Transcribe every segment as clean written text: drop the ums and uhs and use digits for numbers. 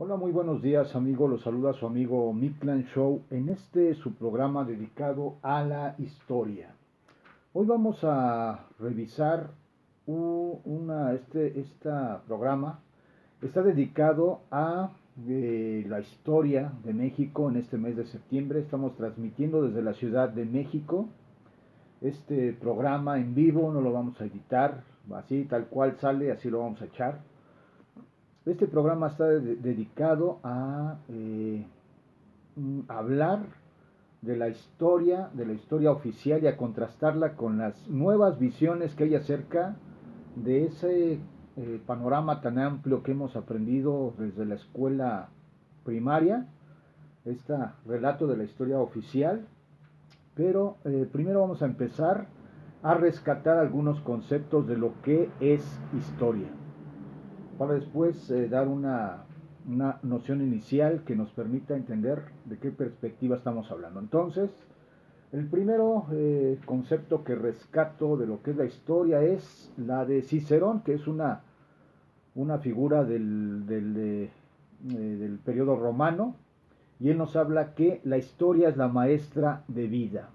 Hola, muy buenos días amigos, los saluda su amigo Midland Show en su programa dedicado a la historia. Hoy vamos a revisar programa está dedicado a la historia de México en este mes de septiembre. Estamos transmitiendo desde la Ciudad de México. Este programa en vivo no lo vamos a editar, así tal cual sale, así lo vamos a echar. Este programa está dedicado a hablar de la historia oficial y a contrastarla con las nuevas visiones que hay acerca de ese panorama tan amplio que hemos aprendido desde la escuela primaria, este relato de la historia oficial. Pero primero vamos a empezar a rescatar algunos conceptos de lo que es historia, para después dar una noción inicial que nos permita entender de qué perspectiva estamos hablando. Entonces, el primero concepto que rescato de lo que es la historia es la de Cicerón, que es una figura del periodo romano, y él nos habla que la historia es la maestra de vida.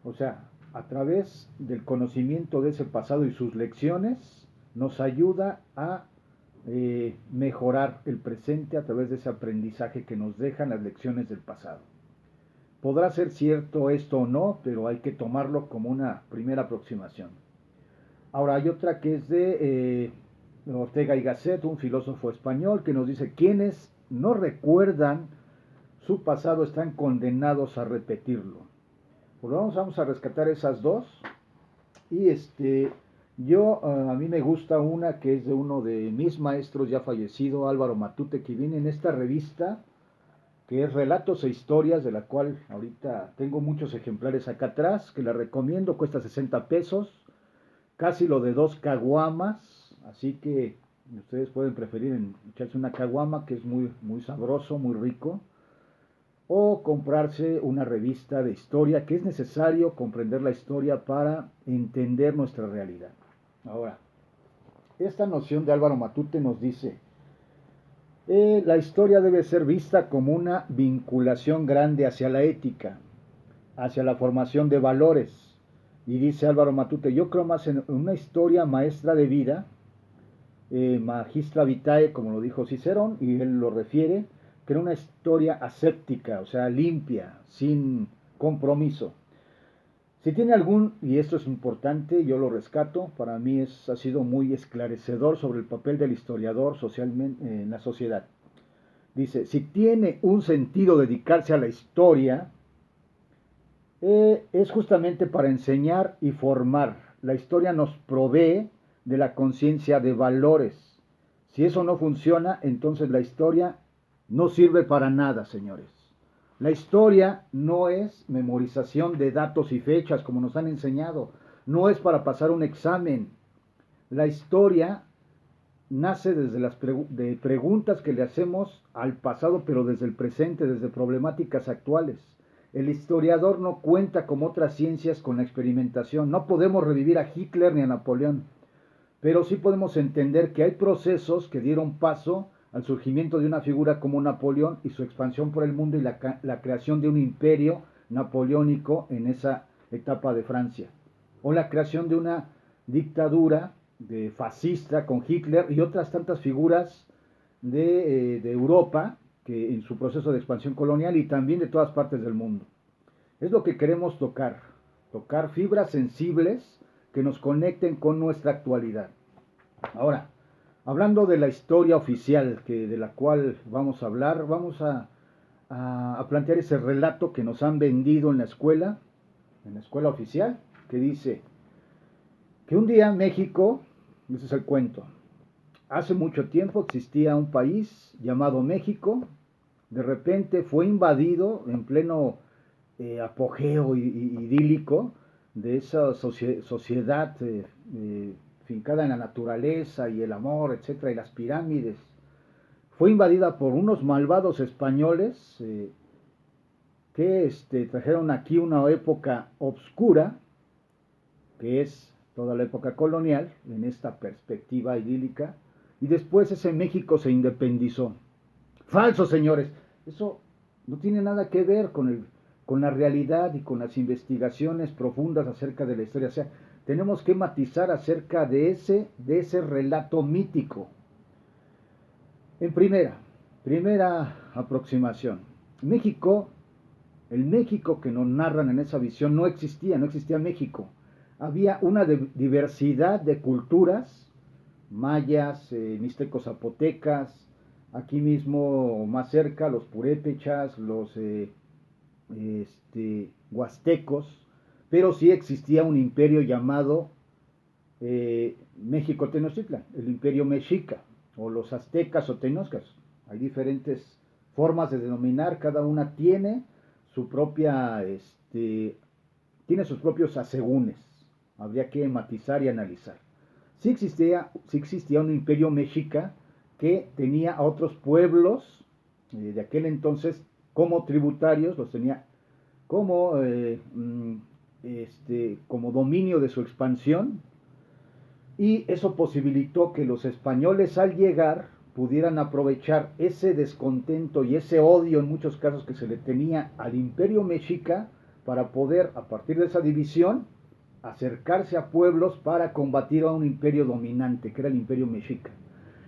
O sea, a través del conocimiento de ese pasado y sus lecciones, nos ayuda a mejorar el presente a través de ese aprendizaje que nos dejan las lecciones del pasado. Podrá ser cierto esto o no, pero hay que tomarlo como una primera aproximación. Ahora hay otra que es de Ortega y Gasset, un filósofo español, que nos dice: quienes no recuerdan su pasado están condenados a repetirlo. Pues vamos a rescatar esas dos. Y a mí me gusta una que es de uno de mis maestros ya fallecido, Álvaro Matute, que viene en esta revista que es Relatos e Historias, de la cual ahorita tengo muchos ejemplares acá atrás, que la recomiendo, cuesta 60 pesos, casi lo de 2 caguamas, así que ustedes pueden preferir echarse una caguama, que es muy, muy sabroso, muy rico, o comprarse una revista de historia, que es necesario comprender la historia para entender nuestra realidad. Ahora, esta noción de Álvaro Matute nos dice: la historia debe ser vista como una vinculación grande hacia la ética, hacia la formación de valores. Y dice Álvaro Matute: yo creo más en una historia maestra de vida, magistra vitae, como lo dijo Cicerón, y él lo refiere, que en una historia aséptica, o sea, limpia, sin compromiso. Si tiene algún, y esto es importante, yo lo rescato, para mí ha sido muy esclarecedor sobre el papel del historiador socialmente en la sociedad. Dice: si tiene un sentido dedicarse a la historia, es justamente para enseñar y formar. La historia nos provee de la conciencia de valores. Si eso no funciona, entonces la historia no sirve para nada, señores. La historia no es memorización de datos y fechas como nos han enseñado. No es para pasar un examen. La historia nace desde de preguntas que le hacemos al pasado, pero desde el presente, desde problemáticas actuales. El historiador no cuenta como otras ciencias con la experimentación. No podemos revivir a Hitler ni a Napoleón, pero sí podemos entender que hay procesos que dieron paso al surgimiento de una figura como Napoleón y su expansión por el mundo y la creación de un imperio napoleónico en esa etapa de Francia, o la creación de una dictadura de fascista con Hitler y otras tantas figuras de Europa que en su proceso de expansión colonial y también de todas partes del mundo. Es lo que queremos tocar fibras sensibles que nos conecten con nuestra actualidad. Ahora, hablando de la historia oficial de la cual vamos a hablar, vamos a plantear ese relato que nos han vendido en la escuela oficial, que dice que un día México, ese es el cuento, hace mucho tiempo existía un país llamado México. De repente fue invadido en pleno apogeo idílico de esa sociedad fincada en la naturaleza y el amor, etcétera, y las pirámides. Fue invadida por unos malvados españoles que trajeron aquí una época obscura, que es toda la época colonial, en esta perspectiva idílica, y después ese México se independizó. Falso, señores. Eso no tiene nada que ver con la realidad y con las investigaciones profundas acerca de la historia. O sea, tenemos que matizar acerca de ese relato mítico. En primera aproximación. México, el México que nos narran en esa visión no existía, no existía México. Había una diversidad de culturas, mayas, mixtecos zapotecas, aquí mismo más cerca los purépechas, los huastecos, pero sí existía un imperio llamado México Tenochtitlan, el imperio mexica, o los aztecas o tenoscas. Hay diferentes formas de denominar, cada una tiene su propia, tiene sus propios asegúnes. Habría que matizar y analizar. Sí existía un imperio mexica que tenía a otros pueblos de aquel entonces como tributarios, los tenía como, como dominio de su expansión, y eso posibilitó que los españoles al llegar pudieran aprovechar ese descontento y ese odio en muchos casos que se le tenía al imperio mexica para poder, a partir de esa división, acercarse a pueblos para combatir a un imperio dominante, que era el imperio mexica.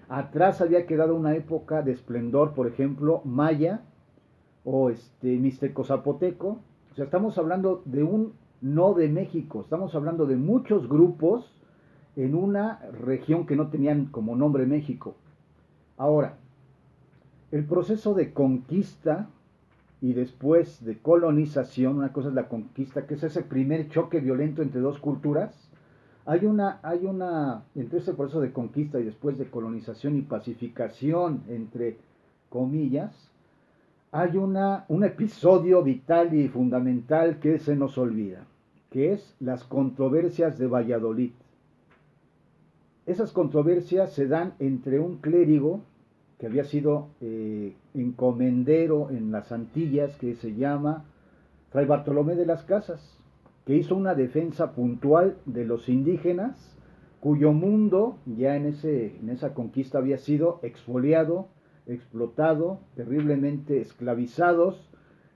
Atrás había quedado una época de esplendor, por ejemplo, maya o mixteco zapoteco. O sea, estamos hablando de un no de México, estamos hablando de muchos grupos en una región que no tenían como nombre México. Ahora, el proceso de conquista y después de colonización, una cosa es la conquista, que es ese primer choque violento entre dos culturas. Entre ese proceso de conquista y después de colonización y pacificación, entre comillas, hay un episodio vital y fundamental que se nos olvida, que es las controversias de Valladolid. Esas controversias se dan entre un clérigo que había sido encomendero en las Antillas, que se llama Fray Bartolomé de las Casas, que hizo una defensa puntual de los indígenas, cuyo mundo ya en esa conquista había sido expoliado, explotado, terriblemente esclavizados,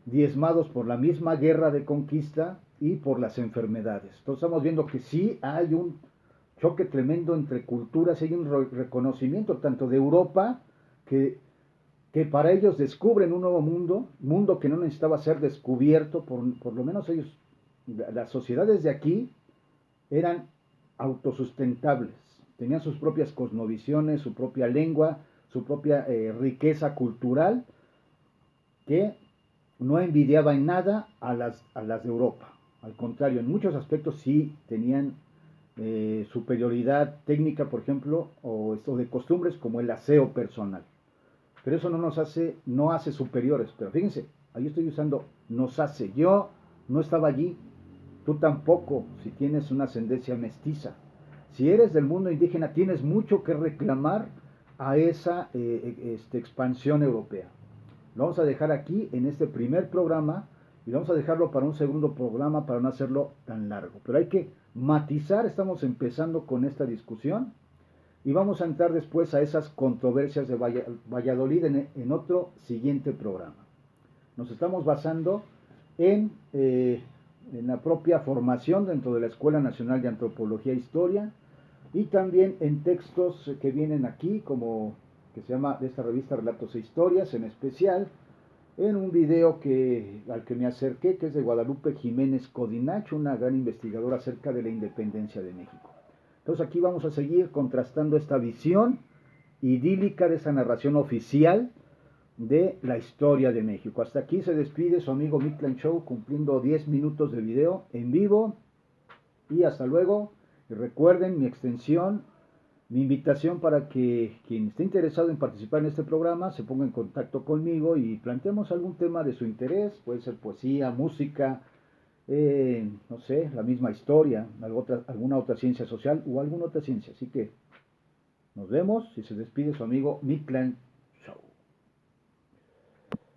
diezmados por la misma guerra de conquista y por las enfermedades. Entonces estamos viendo que sí hay un choque tremendo entre culturas, hay un reconocimiento tanto de Europa, que para ellos descubren un nuevo mundo que no necesitaba ser descubierto, por lo menos ellos, las sociedades de aquí eran autosustentables, tenían sus propias cosmovisiones, su propia lengua, su propia riqueza cultural, que no envidiaba en nada a las de Europa. Al contrario, en muchos aspectos sí tenían superioridad técnica, por ejemplo, o de costumbres como el aseo personal. Pero eso no hace superiores. Pero fíjense, ahí estoy usando nos hace. Yo no estaba allí, tú tampoco, si tienes una ascendencia mestiza. Si eres del mundo indígena, tienes mucho que reclamar a esa expansión europea. Lo vamos a dejar aquí en este primer programa y vamos a dejarlo para un segundo programa para no hacerlo tan largo. Pero hay que matizar, estamos empezando con esta discusión y vamos a entrar después a esas controversias de Valladolid en otro siguiente programa. Nos estamos basando en la propia formación dentro de la Escuela Nacional de Antropología e Historia y también en textos que vienen aquí, como que se llama de esta revista Relatos e Historias, en especial en un video al que me acerqué, que es de Guadalupe Jiménez Codinach, una gran investigadora acerca de la independencia de México. Entonces aquí vamos a seguir contrastando esta visión idílica de esa narración oficial de la historia de México. Hasta aquí se despide su amigo Mictlan Show cumpliendo 10 minutos de video en vivo y hasta luego. Y recuerden mi extensión, mi invitación para que quien esté interesado en participar en este programa se ponga en contacto conmigo y planteemos algún tema de su interés, puede ser poesía, música, no sé, la misma historia, alguna otra ciencia social o alguna otra ciencia. Así que nos vemos y se despide su amigo Mictlan